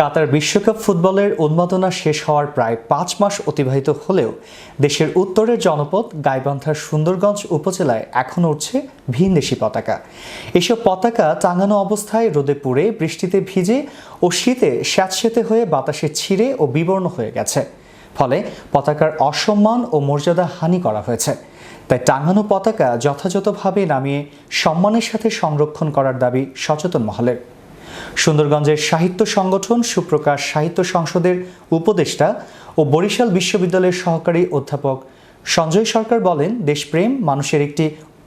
কাতার বিশ্বকাপ ফুটবলের উন্মাদনা শেষ হওয়ার প্রায় ৫ মাস অতিবাহিত হলেও দেশের উত্তরের জনপদ গাইবান্ধার সুন্দরগঞ্জ উপজেলায় এখনও উড়ছে ভিনদেশি পতাকা। এসব পতাকা টাঙানো অবস্থায় রোদে পুড়ে, বৃষ্টিতে ভিজে ও শীতে স্যাঁতসেঁতে হয়ে বাতাসে ছিঁড়ে ও বিবর্ণ হয়ে গেছে। ফলে পতাকার অসম্মান ও মর্যাদা হানি করা হয়েছে। তাই টাঙানো পতাকা যথাযথভাবে নামিয়ে সম্মানের সাথে সংরক্ষণ করার দাবি সচেতন মহলের। সুন্দরগঞ্জের সাহিত্য সংগঠন সুপ্রকাশ সাহিত্য সংসদের উপদেষ্টা ও বরিশাল বিশ্ববিদ্যালয়ের সহকারী অধ্যাপক সঞ্জয় সরকার বলেন, দেশপ্রেম মানুষের একটি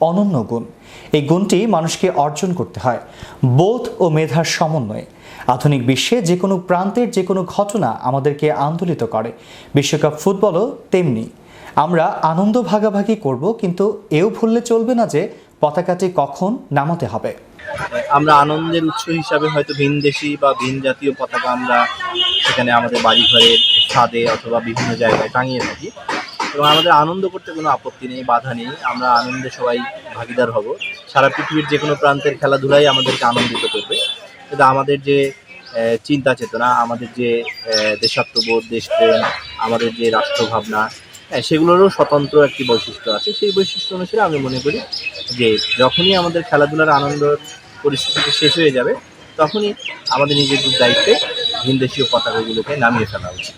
অনন্য গুণ। এই গুণটি মানুষকে অর্জন করতে হয় বোধ ও মেধার সমন্বয়ে। আধুনিক বিশ্বে যে কোনো প্রান্তের যে কোনো ঘটনা আমাদেরকে আন্দোলিত করে, বিশ্বকাপ ফুটবলও তেমনি। আমরা আনন্দ ভাগাভাগি করব, কিন্তু এও ভুললে চলবে না যে পতাকাটি কখন নামাতে হবে। আমরা আনন্দের উৎস হিসাবে হয়তো ভিনদেশি বা ভিন জাতীয় পতাকা আমরা সেখানে আমাদের বাড়িঘরের ছাদে অথবা বিভিন্ন জায়গায় টাঙিয়ে থাকি এবং আমাদের আনন্দ করতে কোনো আপত্তি নেই, বাধা নেই। আমরা আনন্দে সবাই ভাগিদার হব। সারা পৃথিবীর যে কোনো প্রান্তের খেলাধুলাই আমাদেরকে আনন্দিত করবে। কিন্তু আমাদের যে চিন্তা চেতনা, আমাদের যে দেশাত্মবোধ, দেশপ্রেম, আমাদের যে রাষ্ট্রভাবনা, সেগুলোরও স্বতন্ত্র একটি বৈশিষ্ট্য আছে। সেই বৈশিষ্ট্য অনুসারে আমি মনে করি যে যখনই আমাদের খেলাধুলার আনন্দ পরিস্থিতিটি শেষ হয়ে যাবে, তখনই আমাদের নিজেদের দায়িত্বে ভিনদেশীয় পতাকাগুলোকে নামিয়ে ফেলা উচিত।